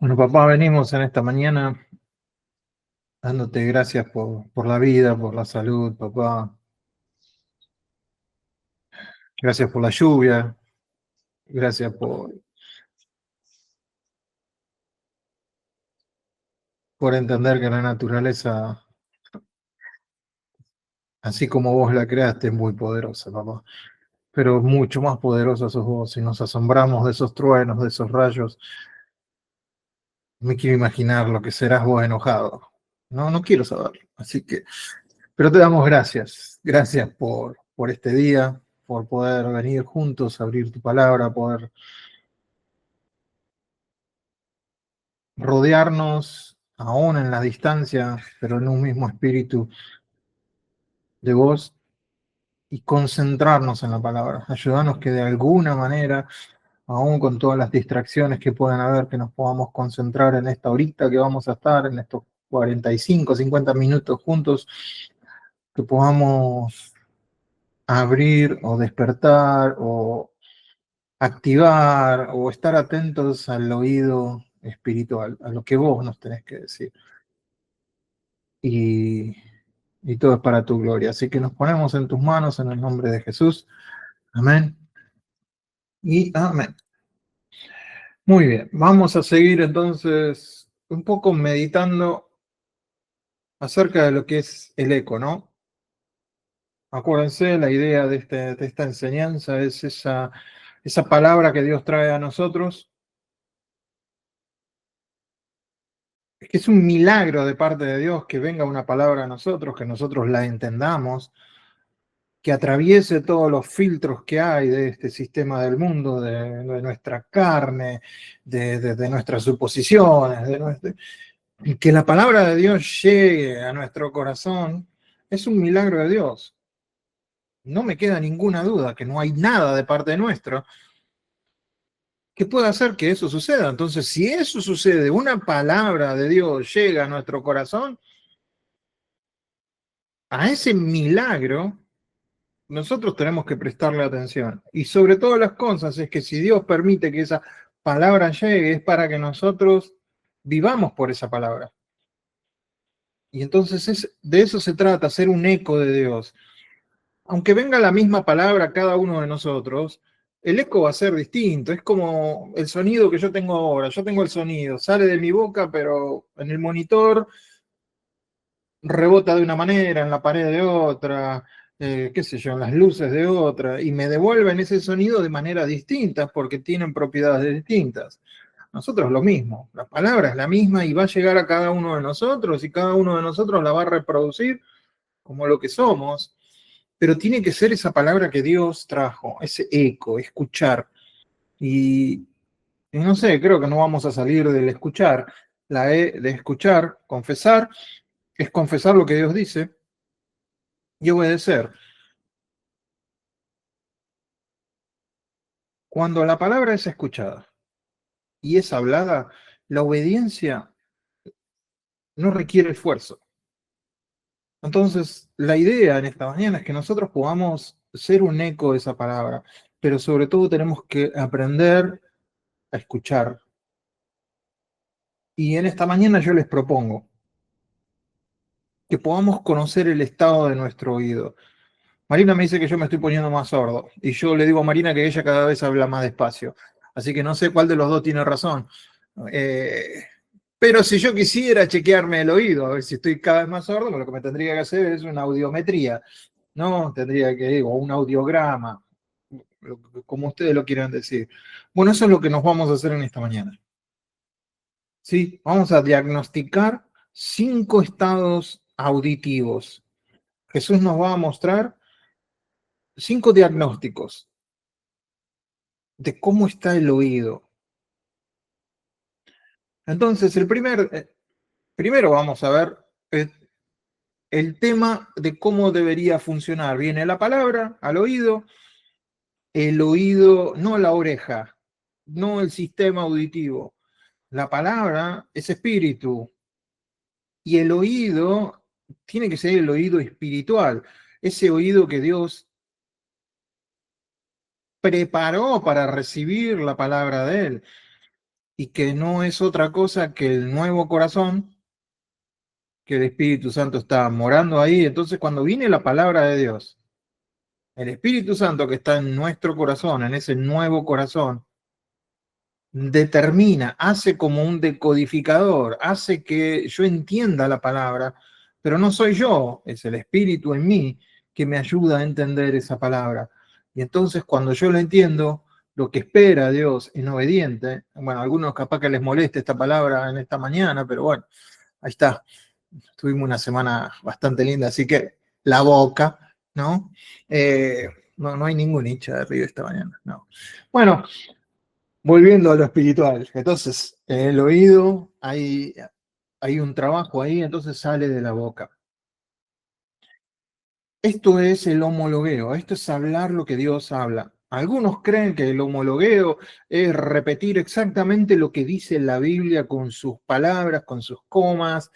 Bueno, papá, venimos en esta mañana dándote gracias por la vida, por la salud, papá. Gracias por la lluvia, gracias por entender que la naturaleza, así como vos la creaste, es muy poderosa, papá. Pero mucho más poderosa sos vos. Si nos asombramos de esos truenos, de esos rayos, me quiero imaginar lo que serás vos enojado. No, no quiero saberlo. Así que, pero te damos gracias. Gracias por este día, por poder venir juntos, abrir tu palabra, poder rodearnos aún en la distancia, pero en un mismo espíritu de vos y concentrarnos en la palabra. Ayudarnos que de alguna manera, aún con todas las distracciones que puedan haber, que nos podamos concentrar en esta horita que vamos a estar, en estos 45, 50 minutos juntos, que podamos abrir o despertar o activar o estar atentos al oído espiritual, a lo que vos nos tenés que decir. Y todo es para tu gloria. Así que nos ponemos en tus manos en el nombre de Jesús. Amén y amén. Muy bien, vamos a seguir entonces un poco meditando acerca de lo que es el eco, ¿no? Acuérdense, la idea de esta enseñanza es esa palabra que Dios trae a nosotros. Es que es un milagro de parte de Dios que venga una palabra a nosotros, que nosotros la entendamos, que atraviese todos los filtros que hay de este sistema del mundo, de nuestra carne, de nuestras suposiciones, y que la palabra de Dios llegue a nuestro corazón, es un milagro de Dios. No me queda ninguna duda que no hay nada de parte nuestra que pueda hacer que eso suceda. Entonces, si eso sucede, una palabra de Dios llega a nuestro corazón, a ese milagro nosotros tenemos que prestarle atención. Y sobre todas las cosas es que si Dios permite que esa palabra llegue, es para que nosotros vivamos por esa palabra. Y entonces de eso se trata, ser un eco de Dios. Aunque venga la misma palabra a cada uno de nosotros, el eco va a ser distinto. Es como el sonido que yo tengo ahora. Yo tengo el sonido, sale de mi boca, pero en el monitor rebota de una manera, en la pared de otra, qué sé yo, en las luces de otra, y me devuelven ese sonido de manera distinta porque tienen propiedades distintas. Nosotros lo mismo, la palabra es la misma y va a llegar a cada uno de nosotros y cada uno de nosotros la va a reproducir como lo que somos, pero tiene que ser esa palabra que Dios trajo, ese eco, escuchar. Y no sé, creo que no vamos a salir del escuchar. La E de escuchar, confesar, es confesar lo que Dios dice y obedecer. Cuando la palabra es escuchada y es hablada, la obediencia no requiere esfuerzo. Entonces, la idea en esta mañana es que nosotros podamos ser un eco de esa palabra, pero sobre todo tenemos que aprender a escuchar. Y en esta mañana yo les propongo que podamos conocer el estado de nuestro oído. Marina me dice que yo me estoy poniendo más sordo y yo le digo a Marina que ella cada vez habla más despacio. Así que no sé cuál de los dos tiene razón. Eh, pero si yo quisiera chequearme el oído, a ver si estoy cada vez más sordo, lo que me tendría que hacer es una audiometría, ¿no? Tendría que ir, o un audiograma, como ustedes lo quieran decir. Bueno, eso es lo que nos vamos a hacer en esta mañana. ¿Sí? Vamos a diagnosticar 5 estados auditivos. Jesús nos va a mostrar 5 diagnósticos de cómo está el oído. Entonces, primero vamos a ver el tema de cómo debería funcionar. Viene la palabra al oído, el oído, no la oreja, no el sistema auditivo. La palabra es espíritu y el oído tiene que ser el oído espiritual, ese oído que Dios preparó para recibir la palabra de Él. y que no es otra cosa que el nuevo corazón, que el Espíritu Santo está morando ahí. Entonces, cuando viene la palabra de Dios, el Espíritu Santo que está en nuestro corazón, en ese nuevo corazón, determina, hace como un decodificador, hace que yo entienda la palabra, pero no soy yo, es el Espíritu en mí que me ayuda a entender esa palabra. Y entonces cuando yo lo entiendo, lo que espera Dios en obediente, bueno, a algunos capaz que les moleste esta palabra en esta mañana, pero bueno, ahí está. Tuvimos una semana bastante linda, así que la boca, ¿no? No hay ningún hincha de Río esta mañana, no. Bueno, volviendo a lo espiritual, entonces en el oído hay un trabajo ahí, entonces sale de la boca. Esto es el homologueo, esto es hablar lo que Dios habla. Algunos creen que el homologueo es repetir exactamente lo que dice la Biblia con sus palabras, con sus comas.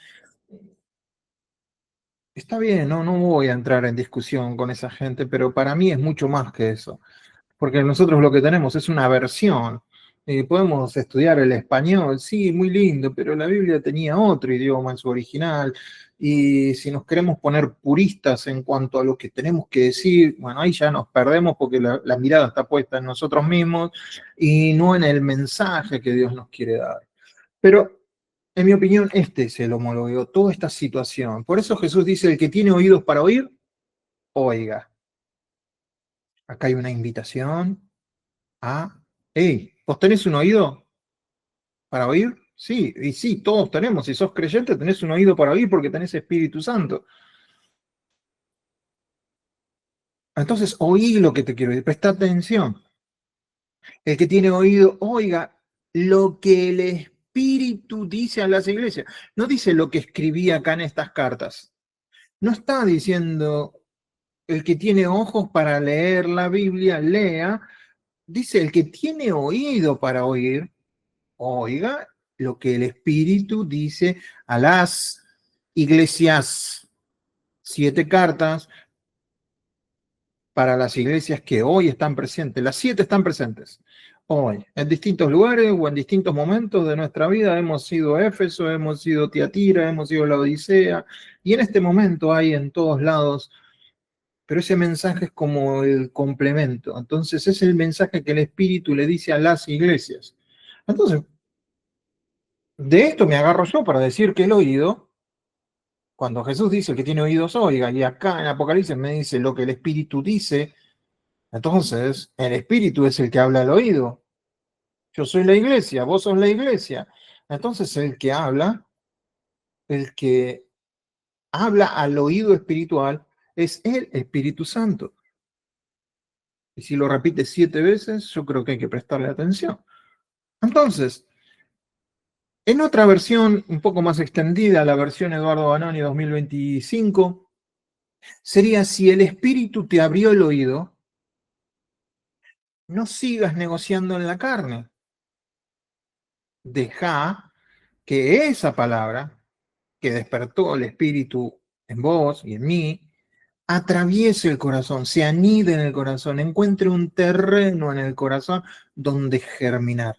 Está bien, no voy a entrar en discusión con esa gente, pero para mí es mucho más que eso. Porque nosotros lo que tenemos es una versión. Podemos estudiar el español, sí, muy lindo, pero la Biblia tenía otro idioma en su original. Y si nos queremos poner puristas en cuanto a lo que tenemos que decir, bueno, ahí ya nos perdemos porque la mirada está puesta en nosotros mismos y no en el mensaje que Dios nos quiere dar. Pero, en mi opinión, este es el homologueo, toda esta situación. Por eso Jesús dice, el que tiene oídos para oír, oiga. Acá hay una invitación. Ah, hey, ¿vos tenés un oído para oír? Sí, y sí, todos tenemos. Si sos creyente, tenés un oído para oír porque tenés Espíritu Santo. Entonces, oí lo que te quiero decir, presta atención. El que tiene oído, oiga lo que el Espíritu dice a las iglesias. No dice lo que escribí acá en estas cartas. No está diciendo el que tiene ojos para leer la Biblia, lea. Dice el que tiene oído para oír, oiga lo que el Espíritu dice a las iglesias. 7 cartas para las iglesias que hoy están presentes. Las 7 están presentes. Hoy, en distintos lugares o en distintos momentos de nuestra vida, hemos sido Éfeso, hemos sido Tiatira, hemos sido la Odisea, y en este momento hay en todos lados, pero ese mensaje es como el complemento. Entonces, es el mensaje que el Espíritu le dice a las iglesias. Entonces, de esto me agarro yo para decir que el oído, cuando Jesús dice que tiene oídos oiga, y acá en Apocalipsis me dice lo que el Espíritu dice, entonces el Espíritu es el que habla al oído. Yo soy la iglesia, vos sos la iglesia. Entonces el que habla al oído espiritual es el Espíritu Santo. Y si lo repite 7 veces, yo creo que hay que prestarle atención. Entonces, en otra versión un poco más extendida, la versión Eduardo Banoni 2025, sería si el Espíritu te abrió el oído, no sigas negociando en la carne. Deja que esa palabra que despertó el Espíritu en vos y en mí, atraviese el corazón, se anide en el corazón, encuentre un terreno en el corazón donde germinar.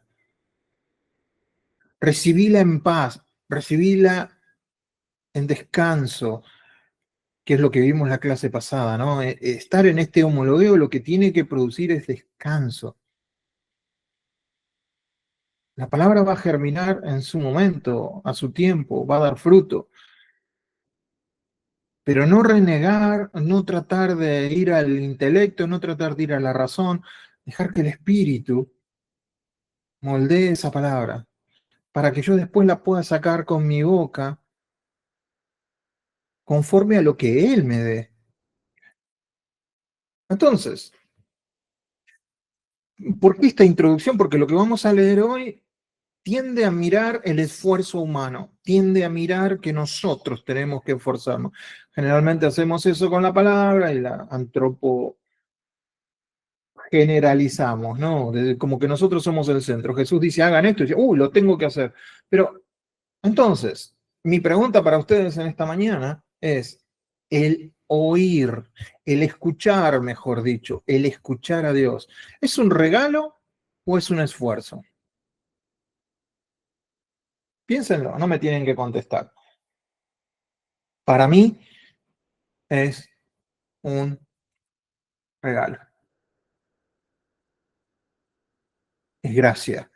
Recibíla en paz, recibíla en descanso, que es lo que vimos en la clase pasada, ¿no? Estar en este homologueo lo que tiene que producir es descanso. La palabra va a germinar en su momento, a su tiempo, va a dar fruto, pero no renegar, no tratar de ir al intelecto, no tratar de ir a la razón, dejar que el espíritu moldee esa palabra para que yo después la pueda sacar con mi boca conforme a lo que él me dé. Entonces, ¿por qué esta introducción? Porque lo que vamos a leer hoy tiende a mirar el esfuerzo humano, tiende a mirar que nosotros tenemos que esforzarnos. Generalmente hacemos eso con la palabra y la generalizamos, ¿no? Como que nosotros somos el centro. Jesús dice, hagan esto, y dice, lo tengo que hacer. Pero entonces, mi pregunta para ustedes en esta mañana es el oír, el escuchar, mejor dicho, el escuchar a Dios. ¿Es un regalo o es un esfuerzo? Piénsenlo, no me tienen que contestar. Para mí es un regalo. Es gracia.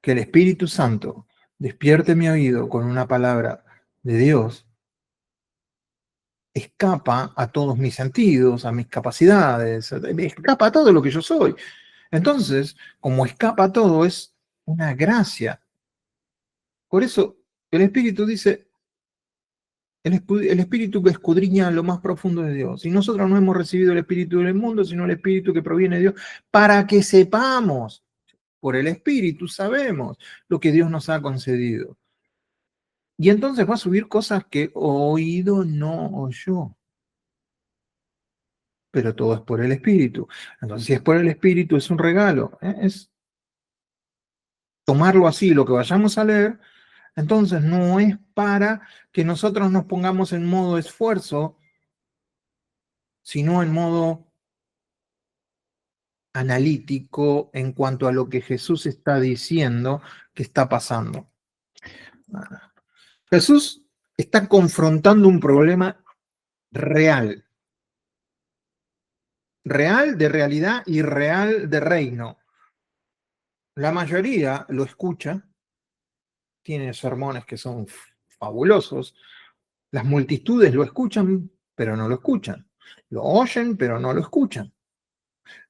Que el Espíritu Santo despierte mi oído con una palabra de Dios escapa a todos mis sentidos, a mis capacidades, escapa a todo lo que yo soy. Entonces, como escapa a todo, es una gracia. Por eso el Espíritu dice, el Espíritu que escudriña lo más profundo de Dios. Y nosotros no hemos recibido el Espíritu del mundo, sino el Espíritu que proviene de Dios, para que sepamos, por el Espíritu sabemos lo que Dios nos ha concedido. Y entonces va a subir cosas que oído no oyó. Pero todo es por el Espíritu. Entonces, si es por el Espíritu, es un regalo. Es tomarlo así, lo que vayamos a leer. Entonces, no es para que nosotros nos pongamos en modo esfuerzo, sino en modo analítico en cuanto a lo que Jesús está diciendo que está pasando. Jesús está confrontando un problema real. Real de realidad y real de reino. La mayoría lo escucha, tiene sermones que son fabulosos, las multitudes lo escuchan, pero no lo escuchan, lo oyen, pero no lo escuchan.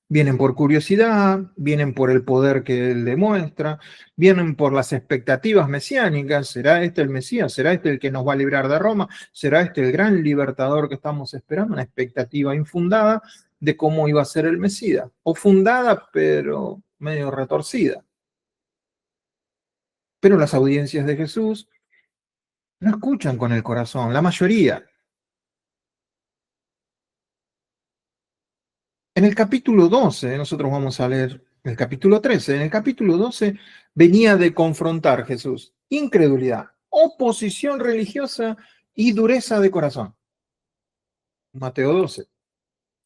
Vienen por curiosidad, vienen por el poder que él demuestra, vienen por las expectativas mesiánicas. ¿Será este el Mesías? ¿Será este el que nos va a librar de Roma? ¿Será este el gran libertador que estamos esperando? Una expectativa infundada de cómo iba a ser el Mesías, o fundada, pero medio retorcida. Pero las audiencias de Jesús no escuchan con el corazón, la mayoría. En el capítulo 12, nosotros vamos a leer el capítulo 13, en el capítulo 12 venía de confrontar Jesús incredulidad, oposición religiosa y dureza de corazón. Mateo 12.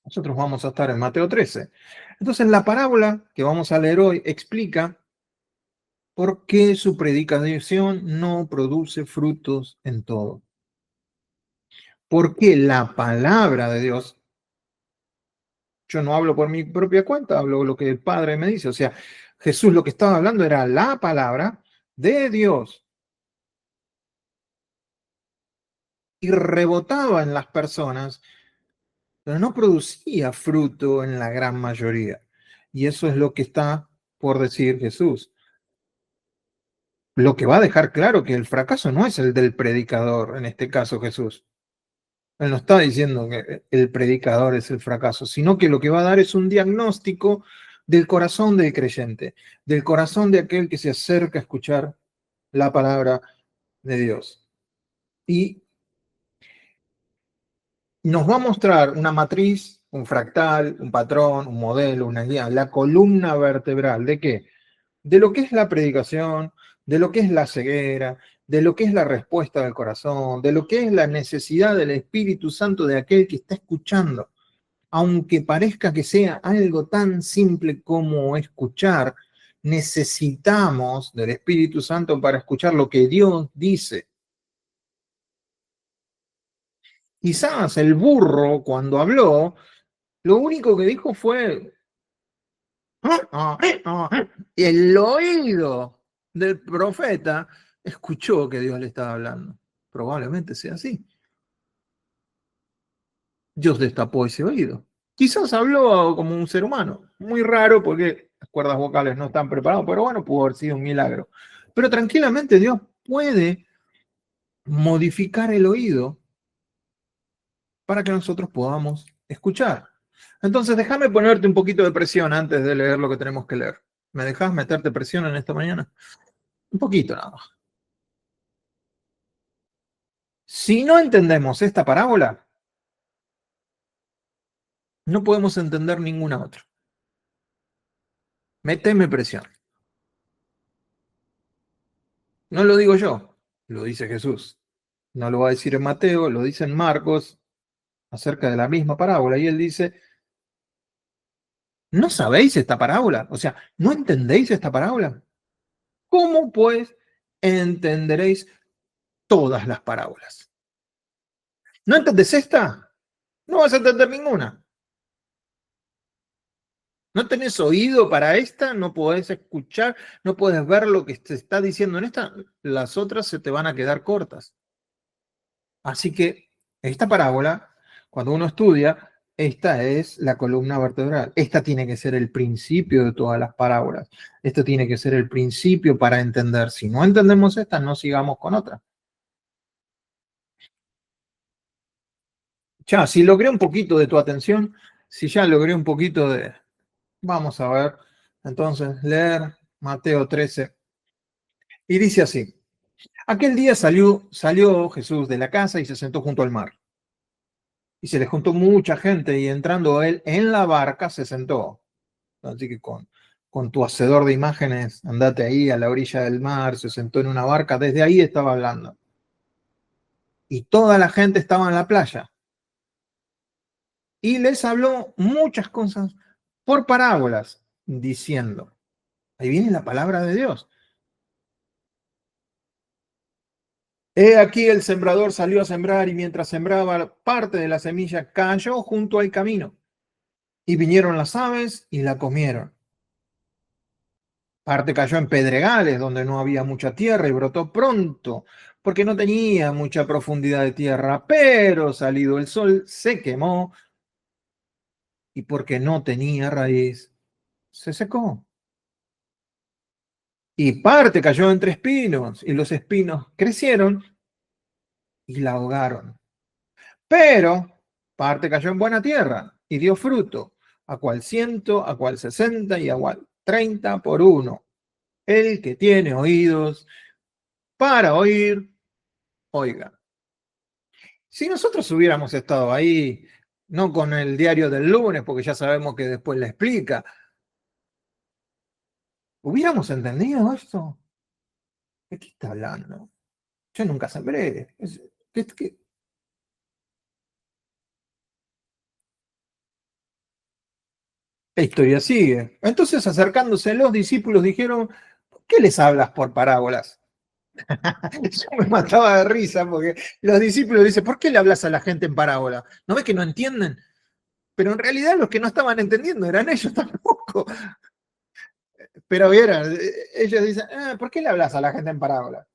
Nosotros vamos a estar en Mateo 13. Entonces, la parábola que vamos a leer hoy explica por qué su predicación no produce frutos en todo. Porque la palabra de Dios, yo no hablo por mi propia cuenta, hablo lo que el Padre me dice. O sea, Jesús lo que estaba hablando era la palabra de Dios y rebotaba en las personas, pero no producía fruto en la gran mayoría. Y eso es lo que está por decir Jesús. Lo que va a dejar claro que el fracaso no es el del predicador, en este caso Jesús. Él no está diciendo que el predicador es el fracaso, sino que lo que va a dar es un diagnóstico del corazón del creyente, del corazón de aquel que se acerca a escuchar la palabra de Dios. Y nos va a mostrar una matriz, un fractal, un patrón, un modelo, una guía, la columna vertebral. ¿De qué? De lo que es la predicación, de lo que es la ceguera, de lo que es la respuesta del corazón, de lo que es la necesidad del Espíritu Santo de aquel que está escuchando. Aunque parezca que sea algo tan simple como escuchar, necesitamos del Espíritu Santo para escuchar lo que Dios dice. Quizás el burro, cuando habló, lo único que dijo fue, y el oído del profeta escuchó que Dios le estaba hablando. Probablemente sea así. Dios destapó ese oído. Quizás habló como un ser humano, muy raro porque las cuerdas vocales no están preparadas, pero bueno, pudo haber sido un milagro. Pero tranquilamente Dios puede modificar el oído para que nosotros podamos escuchar. Entonces, déjame ponerte un poquito de presión antes de leer lo que tenemos que leer. ¿Me dejas meterte presión en esta mañana? Un poquito nada más. Si no entendemos esta parábola, no podemos entender ninguna otra. Méteme presión. No lo digo yo, lo dice Jesús. No lo va a decir en Mateo, lo dice en Marcos acerca de la misma parábola. Y él dice, ¿no sabéis esta parábola? O sea, ¿no entendéis esta parábola? ¿Cómo pues entenderéis todas las parábolas. ¿No entendés esta? No vas a entender ninguna. ¿No tenés oído para esta? ¿No podés escuchar? ¿No podés ver lo que se está diciendo en esta? Las otras se te van a quedar cortas. Así que esta parábola, cuando uno estudia, esta es la columna vertebral. Esta tiene que ser el principio de todas las parábolas. Esto tiene que ser el principio para entender. Si no entendemos esta, no sigamos con otra. Ya, si logré un poquito de tu atención, si ya logré un poquito de... Vamos a ver. Entonces, leer Mateo 13. Y dice así. Aquel día salió Jesús de la casa y se sentó junto al mar. Y se le juntó mucha gente y entrando él en la barca se sentó. Así que con tu hacedor de imágenes, andate ahí a la orilla del mar, se sentó en una barca, desde ahí estaba hablando. Y toda la gente estaba en la playa. Y les habló muchas cosas por parábolas, diciendo, ahí viene la palabra de Dios. He aquí el sembrador salió a sembrar y mientras sembraba parte de la semilla cayó junto al camino. Y vinieron las aves y la comieron. Parte cayó en pedregales donde no había mucha tierra y brotó pronto, porque no tenía mucha profundidad de tierra, pero salido el sol se quemó y porque no tenía raíz, se secó. Y parte cayó entre espinos y los espinos crecieron y la ahogaron. Pero parte cayó en buena tierra y dio fruto, a cual 100, a cual 60 y a cual 30 por uno. El que tiene oídos para oír, oiga. Si nosotros hubiéramos estado ahí, no con el diario del lunes, porque ya sabemos que después le explica, ¿hubiéramos entendido esto? ¿De qué está hablando? Yo nunca sembré. La historia sigue. Entonces, acercándose los discípulos, dijeron, ¿por qué les hablas por parábolas? Yo me mataba de risa porque los discípulos dicen, ¿por qué le hablas a la gente en parábola? ¿No ves que no entienden? Pero en realidad los que no estaban entendiendo eran ellos tampoco. Pero vieron, ellos dicen, ¿por qué le hablas a la gente en parábola?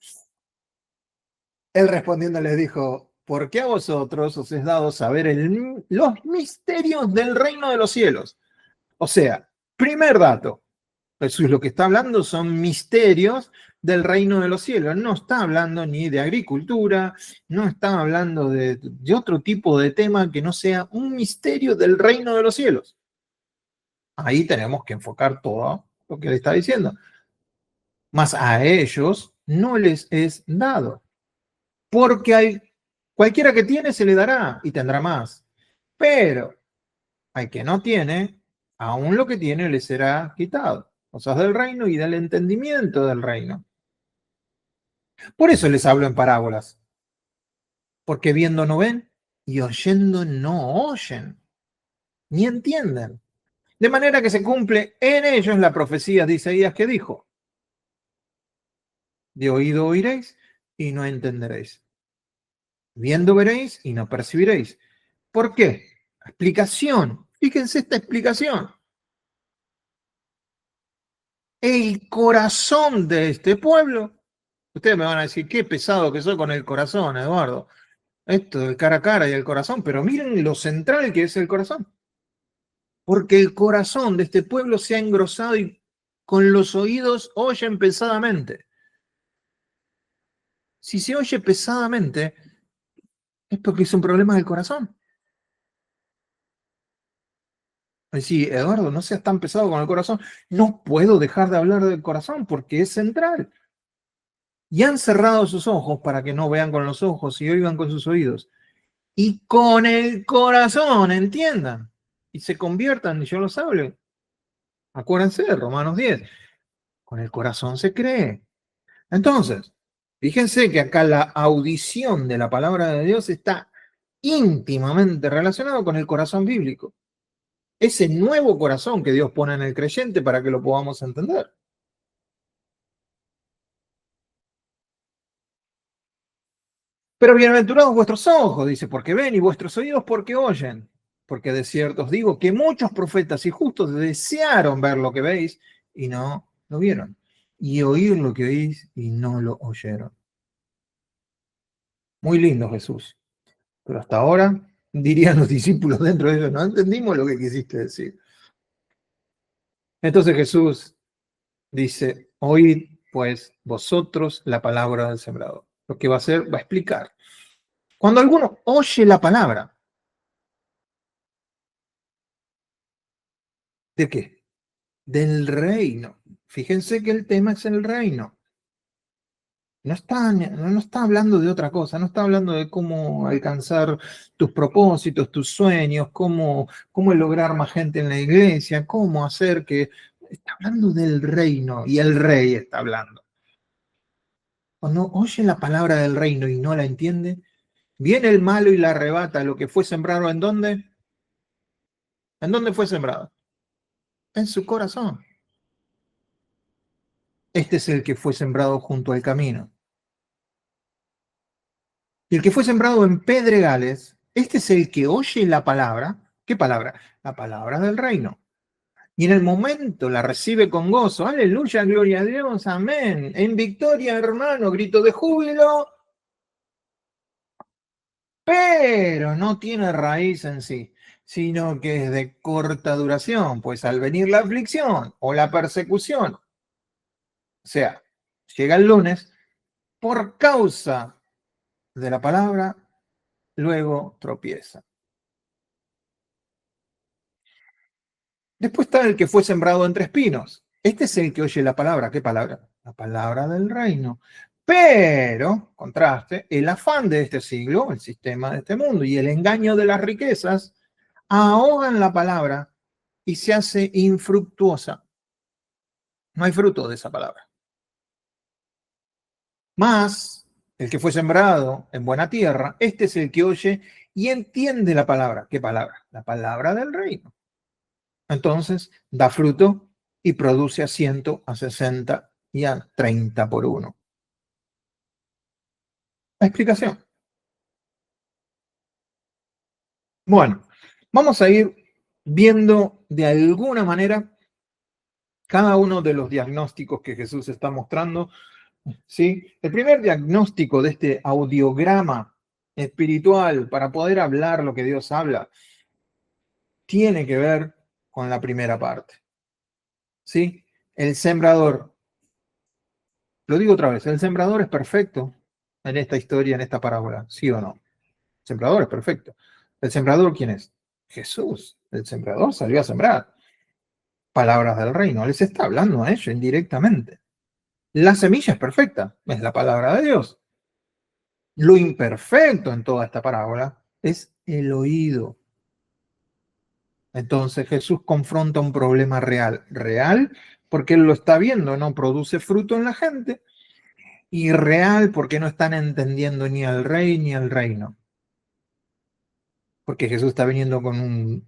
Él respondiendo les dijo, porque a vosotros os es dado saber los misterios del reino de los cielos. O sea, primer dato, Jesús lo que está hablando son misterios del reino de los cielos. No está hablando ni de agricultura, no está hablando de otro tipo de tema que no sea un misterio del reino de los cielos. Ahí tenemos que enfocar todo lo que le está diciendo. Mas a ellos no les es dado, porque cualquiera que tiene se le dará y tendrá más. Pero al que no tiene, aún lo que tiene le será quitado. Cosas del reino y del entendimiento del reino. Por eso les hablo en parábolas, porque viendo no ven y oyendo no oyen, ni entienden. De manera que se cumple en ellos la profecía de Isaías que dijo, de oído oiréis y no entenderéis. Viendo veréis y no percibiréis. ¿Por qué? Explicación. Fíjense esta explicación. El corazón de este pueblo. Ustedes me van a decir, qué pesado que soy con el corazón, Eduardo. Esto del cara a cara y el corazón, pero miren lo central que es el corazón. Porque el corazón de este pueblo se ha engrosado y con los oídos oyen pesadamente. Si se oye pesadamente, es porque es un problema del corazón. Sí, Eduardo, no seas tan pesado con el corazón. No puedo dejar de hablar del corazón porque es central. Y han cerrado sus ojos para que no vean con los ojos y oigan con sus oídos. Y con el corazón entiendan. Y se conviertan, y yo los hablo. Acuérdense de Romanos 10. Con el corazón se cree. Entonces, fíjense que acá la audición de la palabra de Dios está íntimamente relacionado con el corazón bíblico. Ese nuevo corazón que Dios pone en el creyente para que lo podamos entender. Pero bienaventurados vuestros ojos, dice, porque ven, y vuestros oídos porque oyen. Porque de cierto os digo que muchos profetas y justos desearon ver lo que veis y no lo vieron. Y oír lo que oís y no lo oyeron. Muy lindo, Jesús. Pero hasta ahora, dirían los discípulos dentro de ellos, no entendimos lo que quisiste decir. Entonces Jesús dice, oíd pues vosotros la palabra del sembrador. Lo que va a hacer, va a explicar. Cuando alguno oye la palabra, ¿de qué? Del reino. Fíjense que el tema es el reino. No está hablando de otra cosa, no está hablando de cómo alcanzar tus propósitos, tus sueños, cómo lograr más gente en la iglesia, cómo hacer que... Está hablando del reino y el rey está hablando. Cuando oye la palabra del reino y no la entiende, viene el malo y la arrebata lo que fue sembrado ¿en dónde? ¿En dónde fue sembrado? En su corazón. Este es el que fue sembrado junto al camino. Y el que fue sembrado en pedregales, este es el que oye la palabra. ¿Qué palabra? La palabra del reino. Y en el momento la recibe con gozo. Aleluya, gloria a Dios, amén. En victoria, hermano, grito de júbilo. Pero no tiene raíz en sí, sino que es de corta duración, pues al venir la aflicción o la persecución, o sea, llega el lunes, por causa de la palabra, luego tropieza. Después está el que fue sembrado entre espinos. Este es el que oye la palabra. ¿Qué palabra? La palabra del reino. Pero, contraste, el afán de este siglo, el sistema de este mundo y el engaño de las riquezas ahogan la palabra y se hace infructuosa. No hay fruto de esa palabra. Más, el que fue sembrado en buena tierra, este es el que oye y entiende la palabra. ¿Qué palabra? La palabra del reino. Entonces da fruto y produce a 100, a 60 y a 30 por uno. La explicación. Bueno, vamos a ir viendo de alguna manera cada uno de los diagnósticos que Jesús está mostrando. ¿Sí? El primer diagnóstico de este audiograma espiritual para poder hablar lo que Dios habla tiene que ver con la primera parte. ¿Sí? El sembrador. Lo digo otra vez, el sembrador es perfecto en esta historia, en esta parábola, ¿sí o no? El sembrador es perfecto. ¿El sembrador quién es? Jesús. El sembrador salió a sembrar. Palabras del reino. Les está hablando a ellos indirectamente. La semilla es perfecta. Es la palabra de Dios. Lo imperfecto en toda esta parábola es el oído. Entonces Jesús confronta un problema real. Real porque él lo está viendo, no produce fruto en la gente. Y real porque no están entendiendo ni al rey ni al reino. Porque Jesús está viniendo con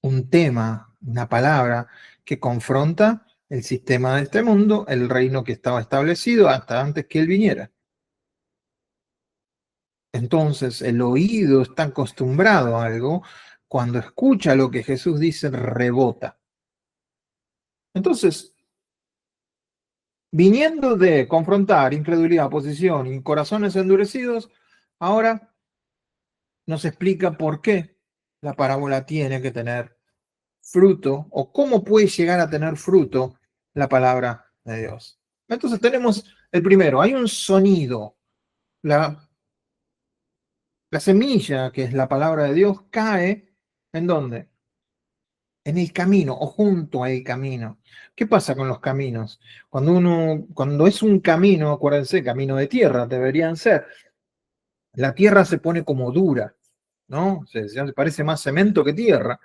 un tema, una palabra que confronta el sistema de este mundo, el reino que estaba establecido hasta antes que él viniera. Entonces el oído está acostumbrado a algo, cuando escucha lo que Jesús dice, rebota. Entonces, viniendo de confrontar incredulidad, oposición y corazones endurecidos, ahora nos explica por qué la parábola tiene que tener fruto o cómo puede llegar a tener fruto la palabra de Dios. Entonces tenemos el primero, hay un sonido. La semilla, que es la palabra de Dios, cae ¿en dónde? En el camino o junto al camino. ¿Qué pasa con los caminos? Cuando es un camino, acuérdense, camino de tierra deberían ser, la tierra se pone como dura, ¿no? Se parece más cemento que tierra.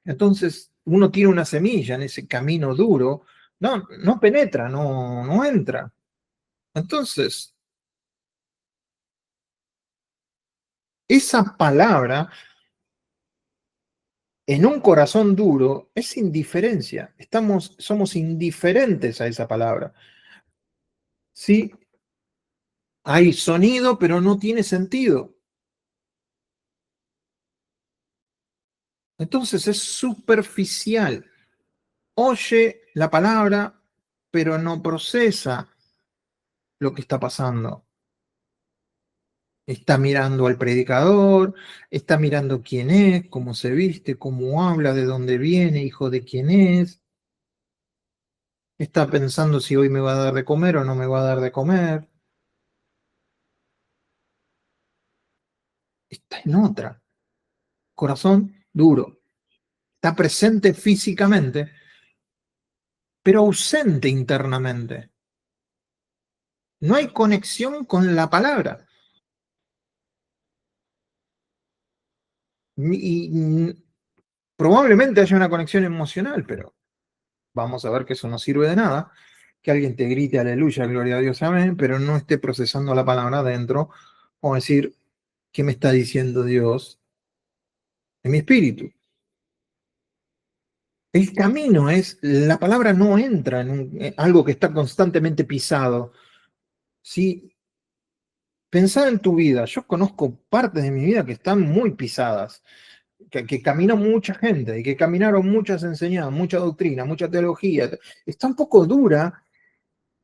Entonces, uno tiene una semilla en ese camino duro, no penetra, no entra. Entonces, esa palabra en un corazón duro es indiferencia. Somos indiferentes a esa palabra. Sí, Hay sonido, pero no tiene sentido. Entonces es superficial. Oye la palabra, pero no procesa lo que está pasando. Está mirando al predicador, está mirando quién es, cómo se viste, cómo habla, de dónde viene, hijo de quién es. Está pensando si hoy me va a dar de comer o no me va a dar de comer. Está en otra. Corazón duro. Está presente físicamente, pero ausente internamente. No hay conexión con la palabra. Y probablemente haya una conexión emocional, pero vamos a ver que eso no sirve de nada. Que alguien te grite aleluya, gloria a Dios, amén, pero no esté procesando la palabra adentro, o decir, ¿qué me está diciendo Dios en mi espíritu? El camino es, la palabra no entra en algo que está constantemente pisado. Si pensá en tu vida, yo conozco partes de mi vida que están muy pisadas, que caminó mucha gente y que caminaron muchas enseñanzas, mucha doctrina, mucha teología. Está un poco dura,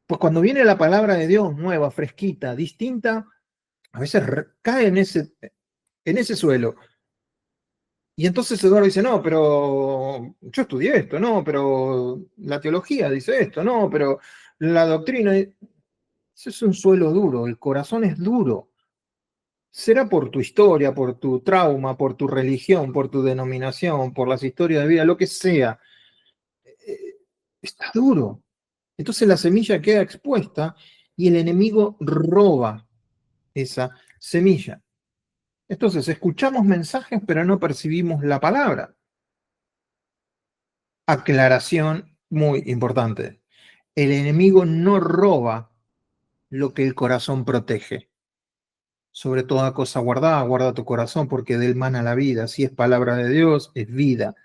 pues cuando viene la palabra de Dios nueva, fresquita, distinta, a veces cae en ese suelo. Y entonces Eduardo dice, no, pero yo estudié esto, no, pero la teología dice esto, no, pero la doctrina, eso es un suelo duro, el corazón es duro. Será por tu historia, por tu trauma, por tu religión, por tu denominación, por las historias de vida, lo que sea. Eh, Está duro. Entonces la semilla queda expuesta y el enemigo roba esa semilla. Entonces escuchamos mensajes, pero no percibimos la palabra. Aclaración muy importante. El enemigo no roba lo que el corazón protege. Sobre toda cosa guardada, guarda tu corazón, porque del mana la vida. Si es palabra de Dios, es vida.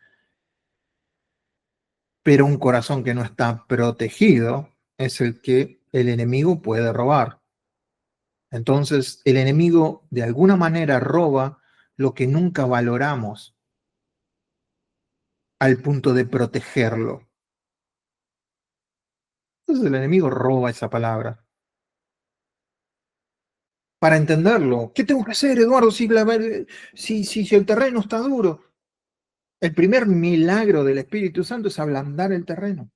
Pero un corazón que no está protegido es el que el enemigo puede robar. Entonces, el enemigo de alguna manera roba lo que nunca valoramos al punto de protegerlo. Entonces, el enemigo roba esa palabra. Para entenderlo, ¿qué tengo que hacer, Eduardo, si el terreno está duro? El primer milagro del Espíritu Santo es ablandar el terreno.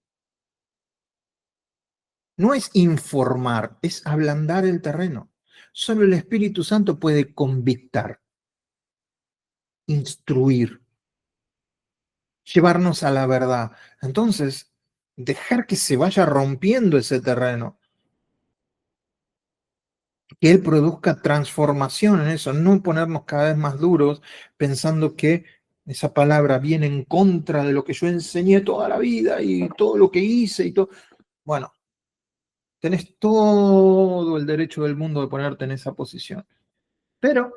No es informar, es ablandar el terreno. Solo el Espíritu Santo puede convictar, instruir, llevarnos a la verdad. Entonces, dejar que se vaya rompiendo ese terreno, que Él produzca transformación en eso, no ponernos cada vez más duros pensando que esa palabra viene en contra de lo que yo enseñé toda la vida y todo lo que hice y todo. Bueno, tenés todo el derecho del mundo de ponerte en esa posición. Pero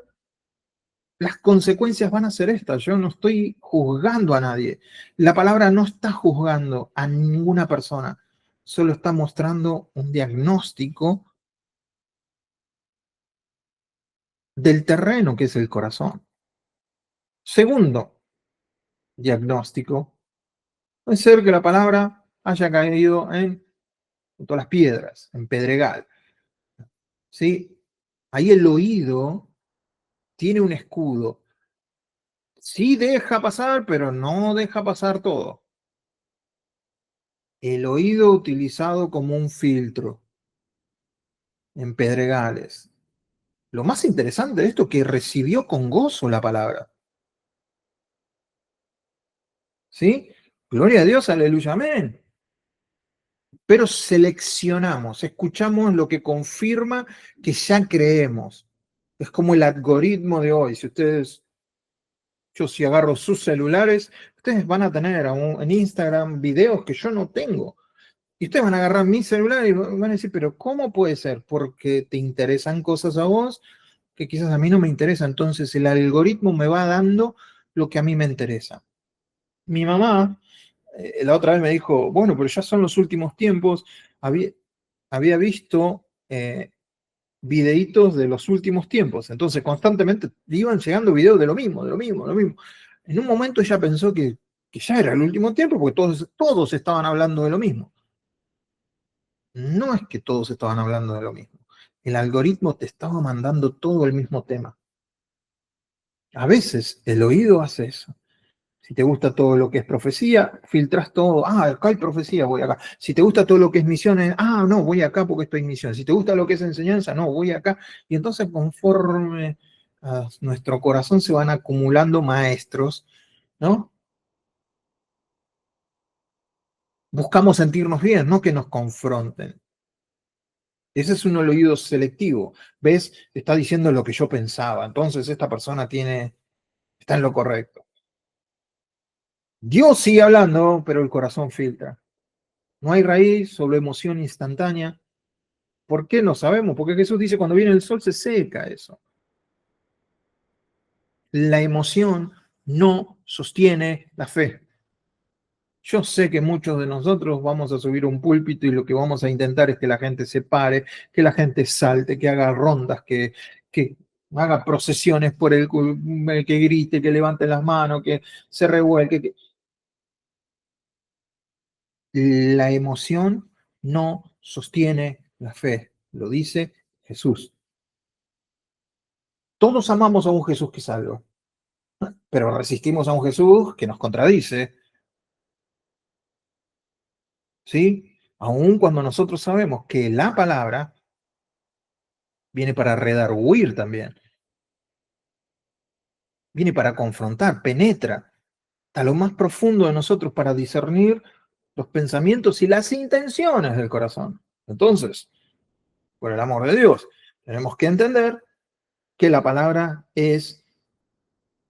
las consecuencias van a ser estas. Yo no estoy juzgando a nadie. La palabra no está juzgando a ninguna persona. Solo está mostrando un diagnóstico del terreno que es el corazón. Segundo diagnóstico, puede ser que la palabra haya caído en todas las piedras, en pedregal. ¿Sí? Ahí el oído tiene un escudo. Sí deja pasar, pero no deja pasar todo. El oído utilizado como un filtro en pedregales. Lo más interesante de esto es que recibió con gozo la palabra. ¿Sí? Gloria a Dios, aleluya, amén. Pero seleccionamos, escuchamos lo que confirma que ya creemos. Es como el algoritmo de hoy. Si ustedes, yo si agarro sus celulares, ustedes van a tener en Instagram videos que yo no tengo. Y ustedes van a agarrar mi celular y van a decir, pero ¿cómo puede ser? Porque te interesan cosas a vos que quizás a mí no me interesa. Entonces el algoritmo me va dando lo que a mí me interesa. Mi mamá la otra vez me dijo, bueno, pero ya son los últimos tiempos. Había visto videitos de los últimos tiempos. Entonces, constantemente iban llegando videos de lo mismo, de lo mismo, de lo mismo. En un momento ella pensó que ya era el último tiempo porque todos estaban hablando de lo mismo. No es que todos estaban hablando de lo mismo. El algoritmo te estaba mandando todo el mismo tema. A veces el oído hace eso. Si te gusta todo lo que es profecía, filtras todo. Ah, acá hay profecía, voy acá. Si te gusta todo lo que es misiones, ah, no, voy acá porque estoy en misión. Si te gusta lo que es enseñanza, no, voy acá. Y entonces conforme a nuestro corazón se van acumulando maestros, ¿no? Buscamos sentirnos bien, no que nos confronten. Ese es un oído selectivo. ¿Ves? Está diciendo lo que yo pensaba. Entonces esta persona está en lo correcto. Dios sigue hablando, pero el corazón filtra. No hay raíz, solo emoción instantánea. ¿Por qué no sabemos? Porque Jesús dice, cuando viene el sol se seca eso. La emoción no sostiene la fe. Yo sé que muchos de nosotros vamos a subir un púlpito y lo que vamos a intentar es que la gente se pare, que la gente salte, que haga rondas, que haga procesiones por el que grite, que levante las manos, que se revuelque. La emoción no sostiene la fe, lo dice Jesús. Todos amamos a un Jesús que salva, pero resistimos a un Jesús que nos contradice, ¿sí? Aun cuando nosotros sabemos que la palabra viene para redarguir también, viene para confrontar, penetra a lo más profundo de nosotros para discernir los pensamientos y las intenciones del corazón. Entonces, por el amor de Dios, tenemos que entender que la palabra es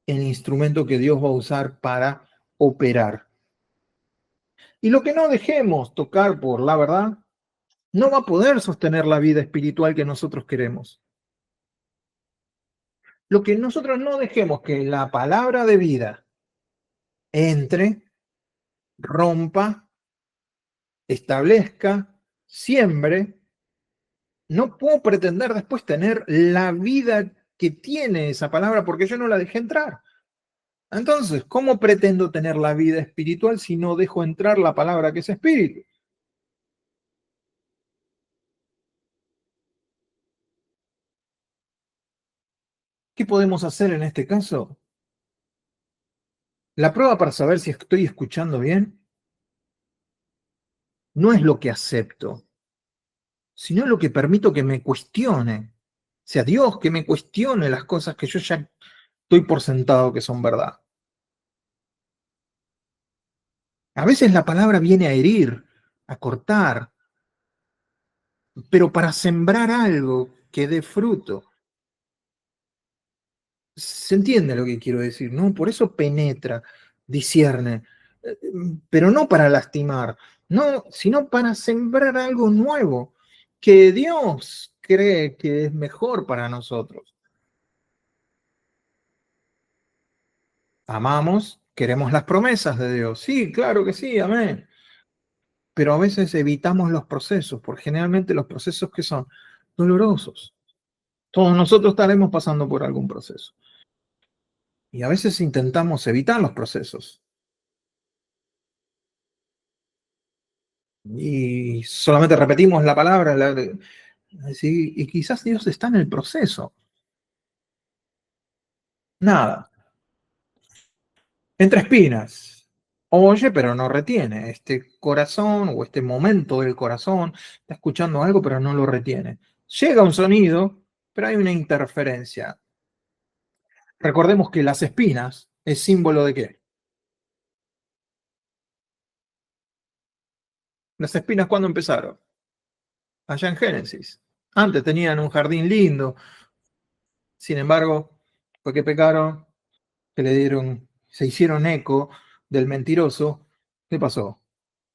el instrumento que Dios va a usar para operar. Y lo que no dejemos tocar por la verdad no va a poder sostener la vida espiritual que nosotros queremos. Lo que nosotros no dejemos que la palabra de vida entre, rompa, establezca, siembre, no puedo pretender después tener la vida que tiene esa palabra porque yo no la dejé entrar. Entonces, ¿cómo pretendo tener la vida espiritual si no dejo entrar la palabra que es espíritu? ¿Qué podemos hacer en este caso? La prueba para saber si estoy escuchando bien no es lo que acepto, sino lo que permito que me cuestione. O sea, Dios que me cuestione las cosas que yo ya estoy por sentado que son verdad. A veces la palabra viene a herir, a cortar, pero para sembrar algo que dé fruto. Se entiende lo que quiero decir, ¿no? Por eso penetra, discierne, pero no para lastimar, no, sino para sembrar algo nuevo que Dios cree que es mejor para nosotros. Amamos, queremos las promesas de Dios. Sí, claro que sí, amén. Pero a veces evitamos los procesos, porque generalmente los procesos que son dolorosos. Todos nosotros estaremos pasando por algún proceso. Y a veces intentamos evitar los procesos. Y solamente repetimos la palabra, sí, y quizás Dios está en el proceso. Nada, entre espinas. Oye, pero no retiene. Este corazón o este momento del corazón está escuchando algo, pero no lo retiene. Llega un sonido, pero hay una interferencia. Recordemos que las espinas es símbolo de qué. Las espinas, ¿cuándo empezaron? Allá en Génesis. Antes tenían un jardín lindo, sin embargo, fue que pecaron, que le dieron, se hicieron eco del mentiroso. ¿Qué pasó?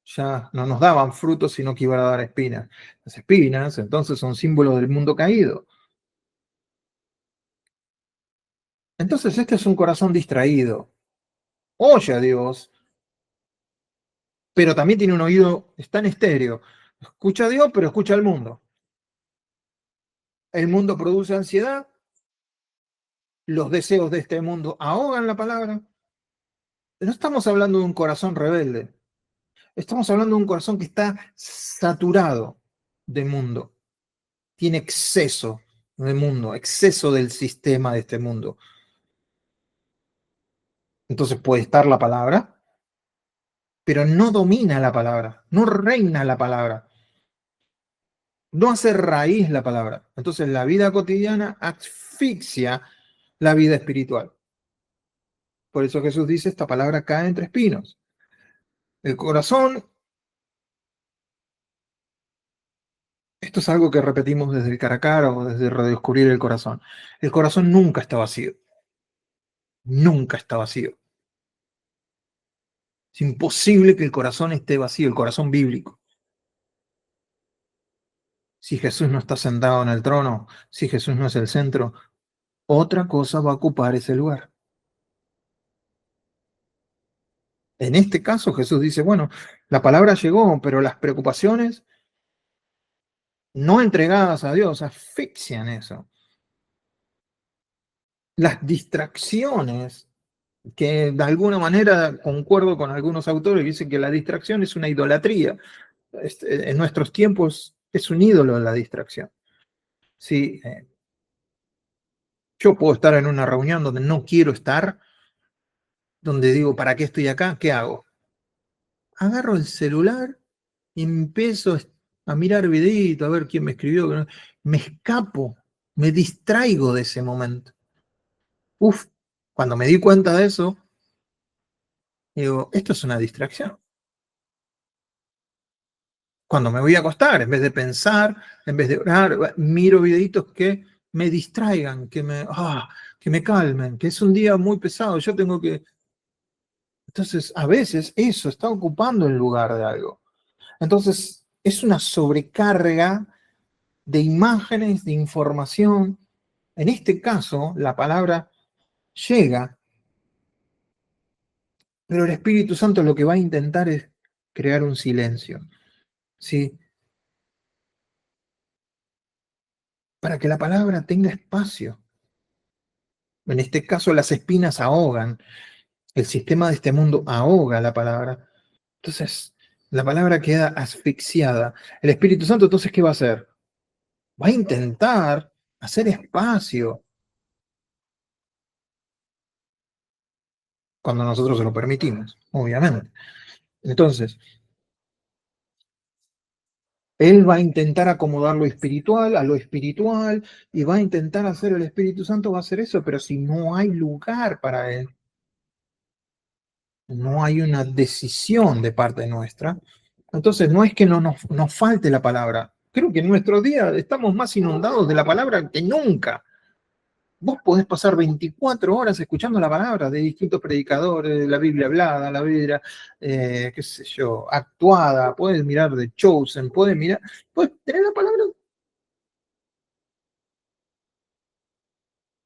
Ya no nos daban frutos, sino que iban a dar espinas. Las espinas, entonces, son símbolos del mundo caído. Entonces, este es un corazón distraído. Oye a Dios, pero también tiene un oído, está en estéreo. Escucha a Dios, pero escucha al mundo. El mundo produce ansiedad, los deseos de este mundo ahogan la palabra. No estamos hablando de un corazón rebelde, estamos hablando de un corazón que está saturado de mundo, tiene exceso de mundo, exceso del sistema de este mundo. Entonces puede estar la palabra, pero no domina la palabra, no reina la palabra, no hace raíz la palabra. Entonces la vida cotidiana asfixia la vida espiritual. Por eso Jesús dice, esta palabra cae entre espinos. El corazón, esto es algo que repetimos desde el cara a cara o desde redescubrir el corazón. El corazón nunca está vacío, nunca está vacío. Es imposible que el corazón esté vacío, el corazón bíblico. Si Jesús no está sentado en el trono, si Jesús no es el centro, otra cosa va a ocupar ese lugar. En este caso Jesús dice, bueno, la palabra llegó, pero las preocupaciones no entregadas a Dios asfixian eso. Las distracciones, que de alguna manera concuerdo con algunos autores que dicen que la distracción es una idolatría. En nuestros tiempos es un ídolo la distracción. Sí, yo puedo estar en una reunión donde no quiero estar, donde digo, ¿para qué estoy acá? ¿Qué hago? Agarro el celular y empiezo a mirar videitos, a ver quién me escribió. Me escapo, me distraigo de ese momento. Uf, cuando me di cuenta de eso, digo, esto es una distracción. Cuando me voy a acostar, en vez de pensar, en vez de orar, miro videitos que me distraigan, que me calmen, que es un día muy pesado, yo tengo que... Entonces, a veces eso está ocupando el lugar de algo. Entonces, es una sobrecarga de imágenes, de información. En este caso, la palabra llega, pero el Espíritu Santo lo que va a intentar es crear un silencio, ¿sí? Para que la palabra tenga espacio. En este caso, las espinas ahogan, el sistema de este mundo ahoga la palabra. Entonces, la palabra queda asfixiada. El Espíritu Santo, entonces, ¿qué va a hacer? Va a intentar hacer espacio cuando nosotros se lo permitimos, obviamente. Entonces, él va a intentar acomodar lo espiritual a lo espiritual y va a intentar hacer el Espíritu Santo, va a hacer eso, pero si no hay lugar para él, no hay una decisión de parte nuestra, entonces no es que no nos falte la palabra. Creo que en nuestros días estamos más inundados de la palabra que nunca. Vos podés pasar 24 horas escuchando la palabra de distintos predicadores, de la Biblia hablada, la Biblia, qué sé yo, actuada, puedes mirar de Chosen, puedes tener la palabra,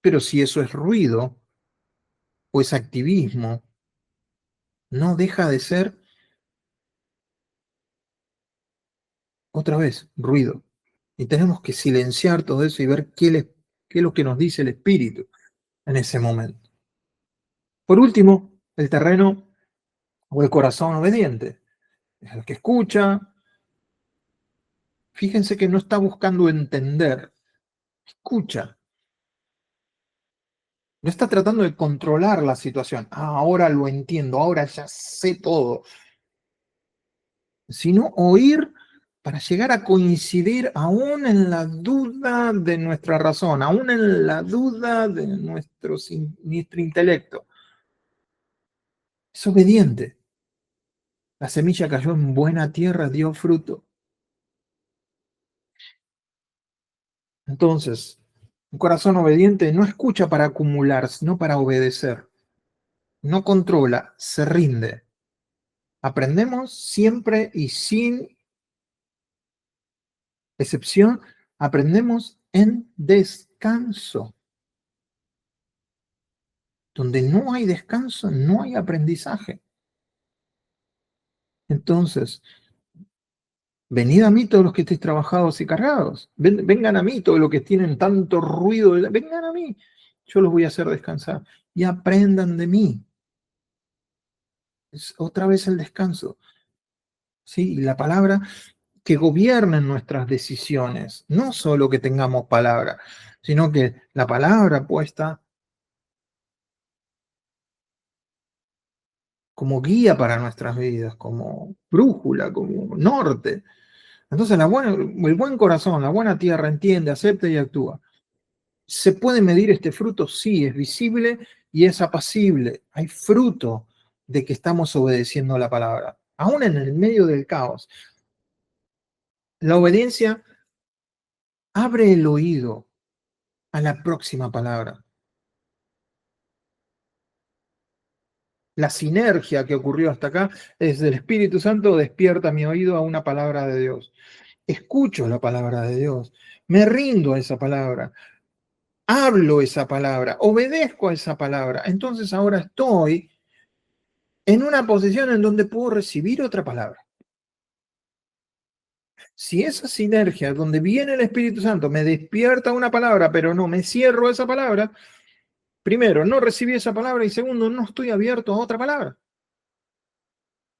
pero si eso es ruido o es activismo, no deja de ser, otra vez, ruido. Y tenemos que silenciar todo eso y ver qué es lo que nos dice el Espíritu en ese momento. Por último, el terreno o el corazón obediente. Es el que escucha. Fíjense que no está buscando entender, escucha. No está tratando de controlar la situación. Ahora lo entiendo, ahora ya sé todo. Sino oír para llegar a coincidir aún en la duda de nuestra razón, aún en la duda de nuestro intelecto. Es obediente. La semilla cayó en buena tierra, dio fruto. Entonces, un corazón obediente no escucha para acumular, sino para obedecer. No controla, se rinde. Aprendemos siempre y sin excepción, aprendemos en descanso. Donde no hay descanso, no hay aprendizaje. Entonces, Venid a mí todos los que estéis trabajados y cargados. Vengan a mí todos los que tienen tanto ruido. Vengan a mí. Yo los voy a hacer descansar. Y aprendan de mí. Es otra vez el descanso. ¿Sí? Y la palabra que gobiernen nuestras decisiones. No solo que tengamos palabra, sino que la palabra puesta como guía para nuestras vidas, como brújula, como norte. Entonces, el buen corazón, la buena tierra entiende, acepta y actúa. ¿Se puede medir este fruto? Sí, es visible y es apacible. Hay fruto de que estamos obedeciendo la palabra, aún en el medio del caos. La obediencia abre el oído a la próxima palabra. La sinergia que ocurrió hasta acá es el Espíritu Santo despierta mi oído a una palabra de Dios. Escucho la palabra de Dios, me rindo a esa palabra, hablo esa palabra, obedezco a esa palabra. Entonces ahora estoy en una posición en donde puedo recibir otra palabra. Si esa sinergia donde viene el Espíritu Santo me despierta una palabra, pero no me cierro a esa palabra, primero, no recibí esa palabra y segundo, no estoy abierto a otra palabra.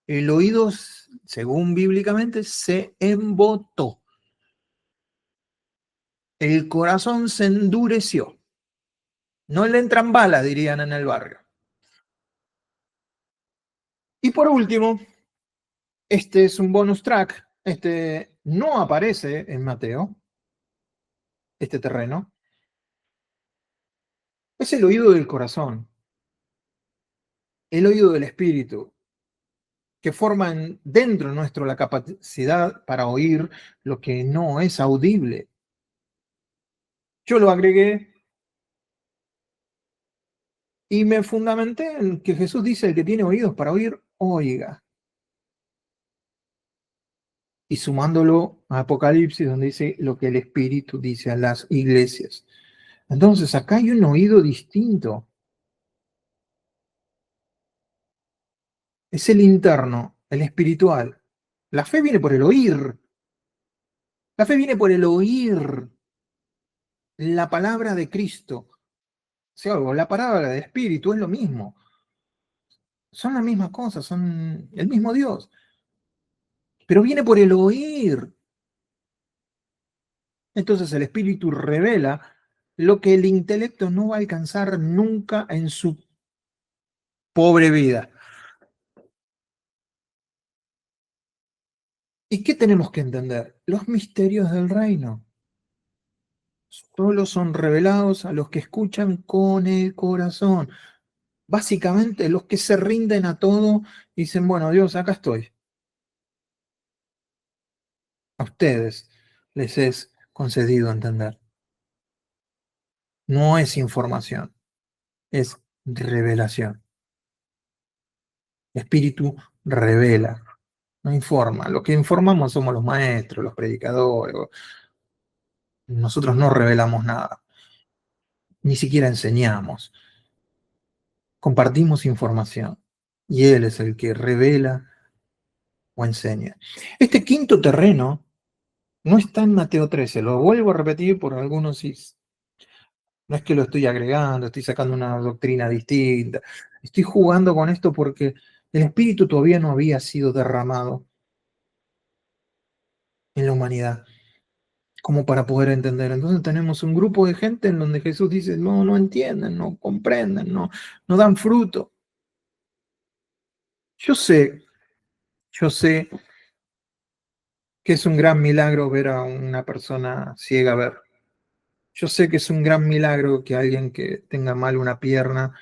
El oído, según bíblicamente, se embotó. El corazón se endureció. No le entran balas, dirían en el barrio. Y por último, este es un bonus track. Este no aparece en Mateo, este terreno. Es el oído del corazón, el oído del espíritu, que forman dentro nuestro la capacidad para oír lo que no es audible. Yo lo agregué y me fundamenté en que Jesús dice: el que tiene oídos para oír, oiga. Y sumándolo a Apocalipsis, donde dice lo que el Espíritu dice a las iglesias. Entonces, acá hay un oído distinto. Es el interno, el espiritual. La fe viene por el oír. La fe viene por el oír la palabra de Cristo. O sea, la palabra de Espíritu es lo mismo. Son las mismas cosas, son el mismo Dios. Pero viene por el oír. Entonces el Espíritu revela lo que el intelecto no va a alcanzar nunca en su pobre vida. ¿Y qué tenemos que entender? Los misterios del reino solo son revelados a los que escuchan con el corazón. Básicamente, los que se rinden a todo y dicen: bueno, Dios, acá estoy. A ustedes les es concedido entender. No es información, es revelación. El Espíritu revela, no informa. Los que informamos somos los maestros, los predicadores. Nosotros no revelamos nada, ni siquiera enseñamos. Compartimos información y Él es el que revela o enseña. Este quinto terreno no está en Mateo 13, lo vuelvo a repetir por algunos. No es que lo estoy agregando, estoy sacando una doctrina distinta. Estoy jugando con esto porque el Espíritu todavía no había sido derramado en la humanidad como para poder entender. Entonces tenemos un grupo de gente en donde Jesús dice: no, no entienden, no comprenden, no dan fruto. Yo sé, yo sé que es un gran milagro ver a una persona ciega ver. Yo sé que es un gran milagro que alguien que tenga mal una pierna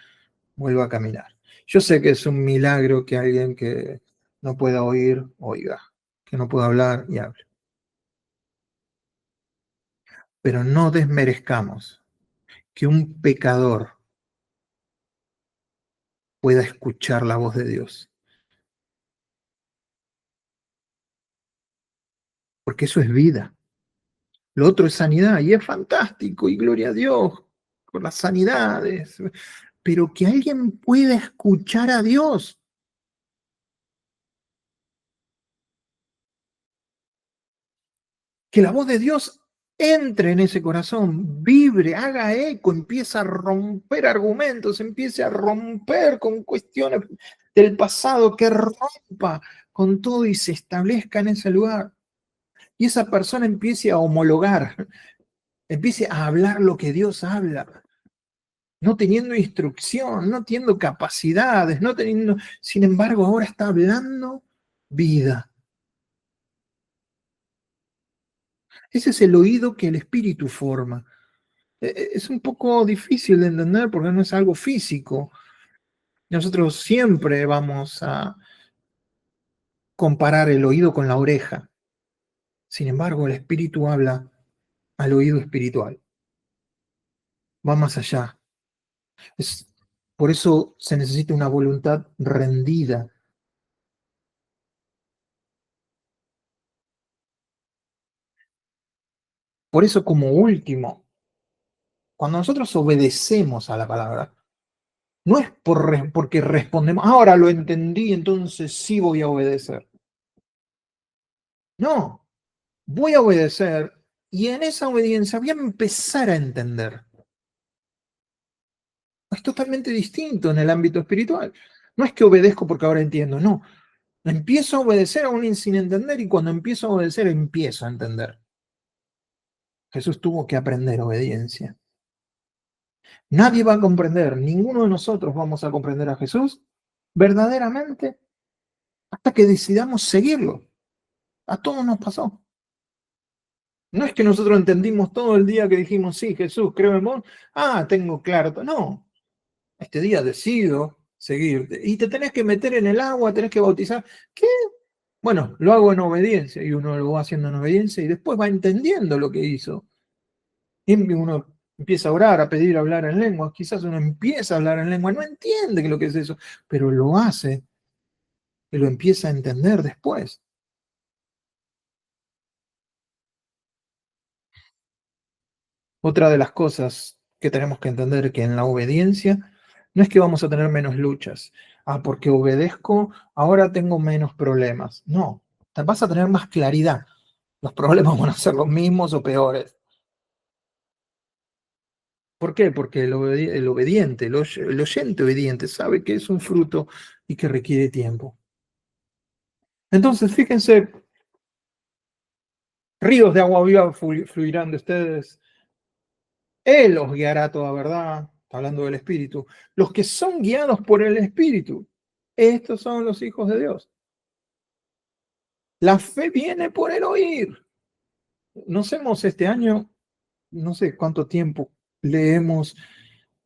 vuelva a caminar. Yo sé que es un milagro que alguien que no pueda oír, oiga, que no pueda hablar y hable. Pero no desmerezcamos que un pecador pueda escuchar la voz de Dios, porque eso es vida. Lo otro es sanidad y es fantástico y gloria a Dios por las sanidades, pero que alguien pueda escuchar a Dios. Que la voz de Dios entre en ese corazón, vibre, haga eco, empiece a romper argumentos, empiece a romper con cuestiones del pasado, que rompa con todo y se establezca en ese lugar. Y esa persona empiece a homologar, empiece a hablar lo que Dios habla, no teniendo instrucción, no teniendo capacidades, no teniendo, sin embargo, ahora está hablando vida. Ese es el oído que el Espíritu forma. Es un poco difícil de entender porque no es algo físico. Nosotros siempre vamos a comparar el oído con la oreja. Sin embargo, el Espíritu habla al oído espiritual. Va más allá. Es, por eso se necesita una voluntad rendida. Por eso, como último, cuando nosotros obedecemos a la palabra, no es porque respondemos, ahora lo entendí, entonces sí voy a obedecer. No, voy a obedecer y en esa obediencia voy a empezar a entender. Es totalmente distinto en el ámbito espiritual. No es que obedezco porque ahora entiendo, no. Empiezo a obedecer aún sin entender y cuando empiezo a obedecer empiezo a entender. Jesús tuvo que aprender obediencia. Nadie va a comprender, ninguno de nosotros vamos a comprender a Jesús verdaderamente hasta que decidamos seguirlo. A todos nos pasó. No es que nosotros entendimos todo el día que dijimos, sí, Jesús, creo en vos. Ah, tengo claro. No, este día decido seguirte. Y te tenés que meter en el agua, tenés que bautizar. ¿Qué? Bueno, lo hago en obediencia y uno lo va haciendo en obediencia y después va entendiendo lo que hizo. Y uno empieza a orar, a pedir hablar en lengua. Quizás uno empieza a hablar en lengua, no entiende lo que es eso, pero lo hace y lo empieza a entender después. Otra de las cosas que tenemos que entender que en la obediencia no es que vamos a tener menos luchas. Ah, porque obedezco, ahora tengo menos problemas. No, vas a tener más claridad. Los problemas van a ser los mismos o peores. ¿Por qué? Porque el obediente, el oyente obediente sabe que es un fruto y que requiere tiempo. Entonces, fíjense, ríos de agua viva fluirán de ustedes. Él os guiará a toda verdad, hablando del Espíritu. Los que son guiados por el Espíritu, estos son los hijos de Dios. La fe viene por el oír. Nos hemos este año, no sé cuánto tiempo le hemos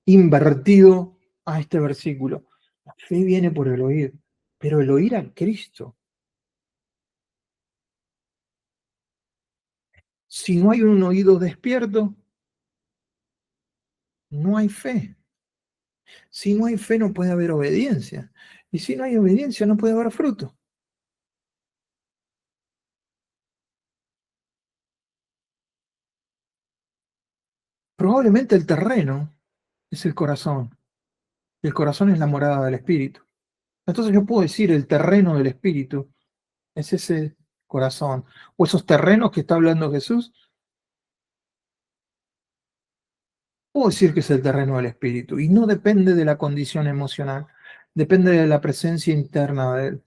invertido a este versículo. La fe viene por el oír, pero el oír a Cristo. Si no hay un oído despierto, no hay fe. Si no hay fe, no puede haber obediencia. Y si no hay obediencia, no puede haber fruto. Probablemente el terreno es el corazón. El corazón es la morada del espíritu. Entonces yo puedo decir el terreno del espíritu es ese corazón. O esos terrenos que está hablando Jesús, puedo decir que es el terreno del espíritu. Y no depende de la condición emocional, depende de la presencia interna de él.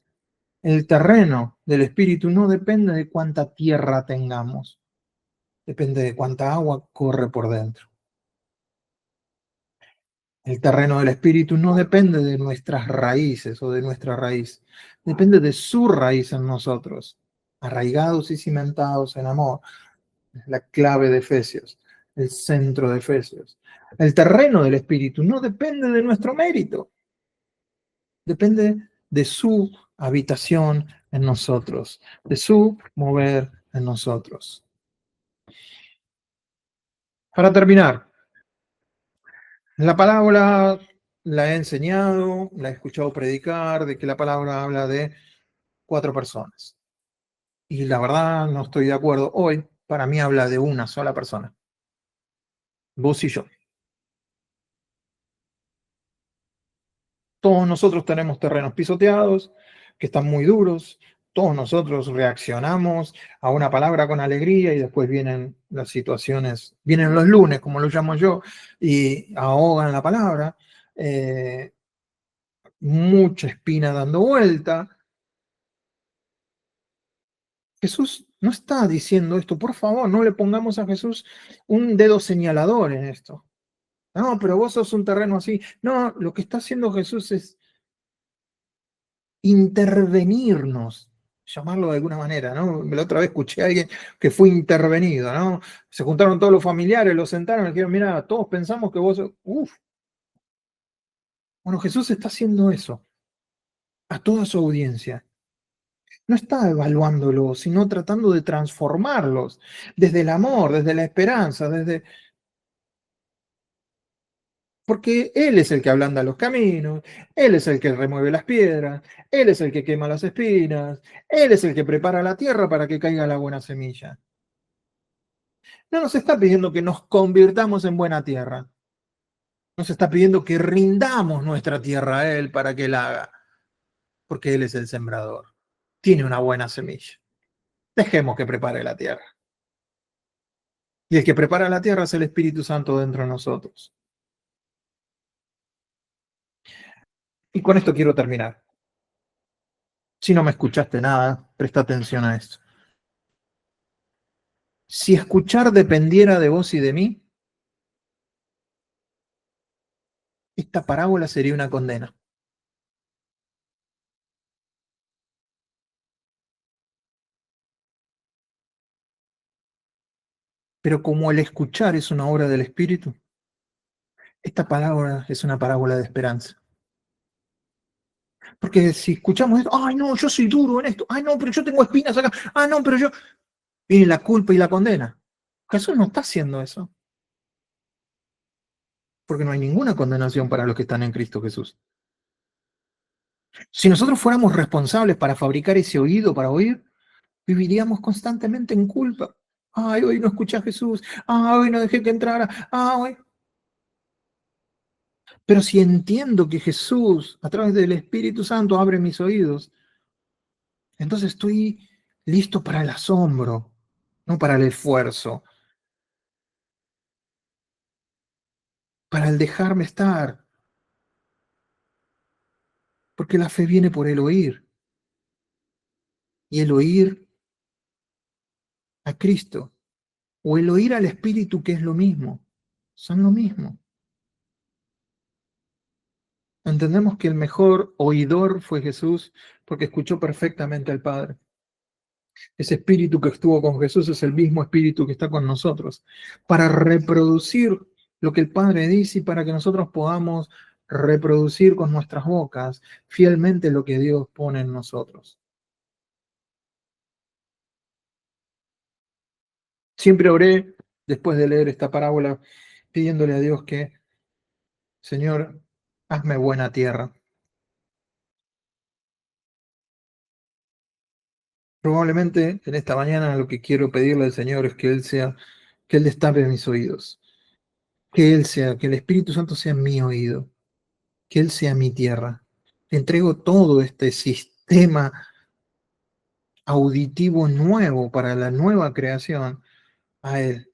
El terreno del espíritu no depende de cuánta tierra tengamos, depende de cuánta agua corre por dentro. El terreno del espíritu no depende de nuestras raíces o de nuestra raíz, depende de su raíz en nosotros, arraigados y cimentados en amor. Es la clave de Efesios, el centro de Efesios. El terreno del espíritu no depende de nuestro mérito, depende de su habitación en nosotros, de su mover en nosotros. Para terminar, la palabra la he enseñado, la he escuchado predicar, de que la palabra habla de 4 personas. Y la verdad no estoy de acuerdo. Hoy, para mí, habla de una sola persona, vos y yo. Todos nosotros tenemos terrenos pisoteados, que están muy duros. todos nosotros reaccionamos a una palabra con alegría y después vienen las situaciones, vienen los lunes, como lo llamo yo, y ahogan la palabra, mucha espina dando vuelta. Jesús no está diciendo esto, por favor, no le pongamos a Jesús un dedo señalador en esto. No, pero vos sos un terreno así. No, lo que está haciendo Jesús es intervenirnos, llamarlo de alguna manera, ¿no? La otra vez escuché a alguien que fue intervenido, ¿no? Se juntaron todos los familiares, los sentaron y dijeron, mira, todos pensamos que vos... Uf. Bueno, Jesús está haciendo eso a toda su audiencia. No está evaluándolos, sino tratando de transformarlos desde el amor, desde la esperanza, desde... Porque Él es el que ablanda los caminos, Él es el que remueve las piedras, Él es el que quema las espinas, Él es el que prepara la tierra para que caiga la buena semilla. No nos está pidiendo que nos convirtamos en buena tierra, nos está pidiendo que rindamos nuestra tierra a Él para que Él haga, porque Él es el sembrador, tiene una buena semilla. Dejemos que prepare la tierra. Y el que prepara la tierra es el Espíritu Santo dentro de nosotros. Y con esto quiero terminar. Si no me escuchaste nada, presta atención a esto. Si escuchar dependiera de vos y de mí, esta parábola sería una condena. Pero como el escuchar es una obra del Espíritu, esta palabra es una parábola de esperanza. Porque si escuchamos esto, ay no, yo soy duro en esto, ay no, pero yo tengo espinas acá, ay no, pero yo... Viene la culpa y la condena. Jesús no está haciendo eso. Porque no hay ninguna condenación para los que están en Cristo Jesús. Si nosotros fuéramos responsables para fabricar ese oído para oír, viviríamos constantemente en culpa. Ay, hoy no escuché a Jesús. Ay, hoy no dejé que entrara. Ay. Pero si entiendo que Jesús, a través del Espíritu Santo, abre mis oídos, entonces estoy listo para el asombro, no para el esfuerzo, para el dejarme estar. Porque la fe viene por el oír. Y el oír a Cristo. O el oír al Espíritu, que es lo mismo. Son lo mismo. Entendemos que el mejor oidor fue Jesús porque escuchó perfectamente al Padre. Ese espíritu que estuvo con Jesús es el mismo espíritu que está con nosotros, para reproducir lo que el Padre dice y para que nosotros podamos reproducir con nuestras bocas fielmente lo que Dios pone en nosotros. Siempre oré, después de leer esta parábola, pidiéndole a Dios que, Señor, hazme buena tierra. Probablemente en esta mañana lo que quiero pedirle al Señor es que Él destape mis oídos, que el Espíritu Santo sea mi oído, que Él sea mi tierra. Le entrego todo este sistema auditivo nuevo para la nueva creación a Él.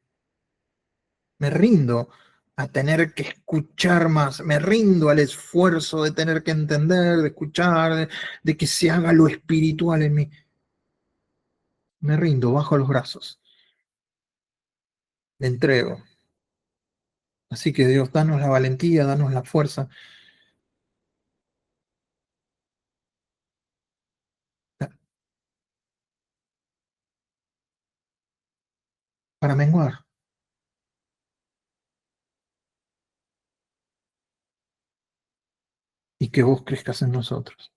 Me rindo a tener que escuchar más, me rindo al esfuerzo de tener que entender, de escuchar, de que se haga lo espiritual en mí. Me rindo, bajo los brazos, le entrego. Así que Dios, danos la valentía, danos la fuerza para menguar y que vos crezcas en nosotros,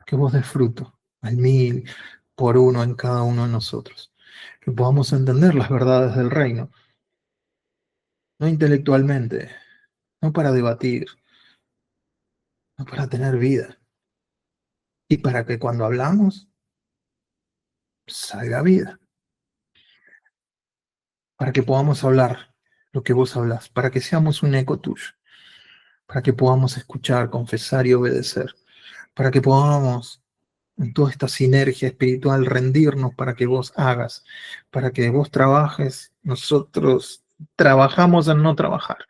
que vos des fruto al 1000 por uno en cada uno de nosotros, que podamos entender las verdades del reino, no intelectualmente, no para debatir, no para tener vida, y para que cuando hablamos salga vida, para que podamos hablar lo que vos hablas, para que seamos un eco tuyo, para que podamos escuchar, confesar y obedecer, para que podamos en toda esta sinergia espiritual, rendirnos para que vos hagas, para que vos trabajes, nosotros trabajamos en no trabajar.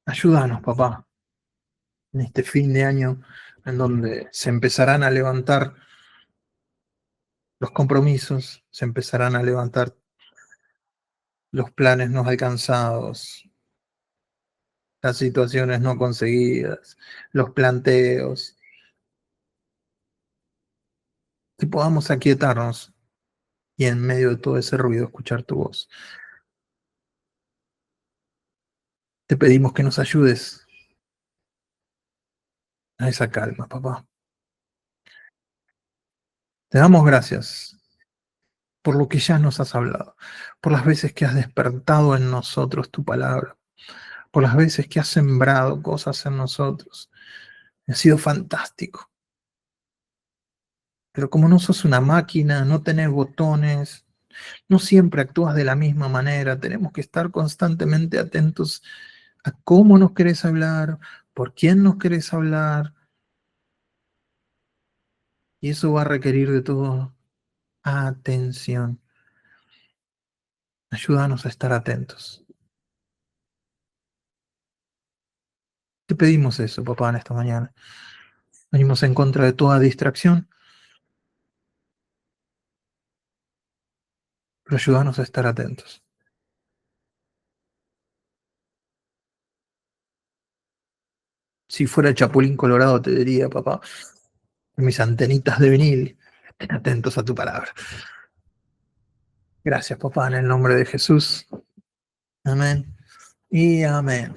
Ayúdanos, papá, en este fin de año en donde se empezarán a levantar los compromisos, se empezarán a levantar los planes no alcanzados, las situaciones no conseguidas, los planteos, que podamos aquietarnos y en medio de todo ese ruido escuchar tu voz. Te pedimos que nos ayudes a esa calma, papá. Te damos gracias por lo que ya nos has hablado, por las veces que has despertado en nosotros tu palabra, por las veces que has sembrado cosas en nosotros. Ha sido fantástico. Pero como no sos una máquina, no tenés botones, no siempre actúas de la misma manera, tenemos que estar constantemente atentos a cómo nos querés hablar, por quién nos querés hablar, y eso va a requerir de todo atención. Ayúdanos a estar atentos. Te pedimos eso, papá, en esta mañana. Venimos en contra de toda distracción, pero ayúdanos a estar atentos. Si fuera el Chapulín Colorado, te diría, papá, mis antenitas de vinil, estén atentos a tu palabra. Gracias, papá, en el nombre de Jesús. Amén y amén.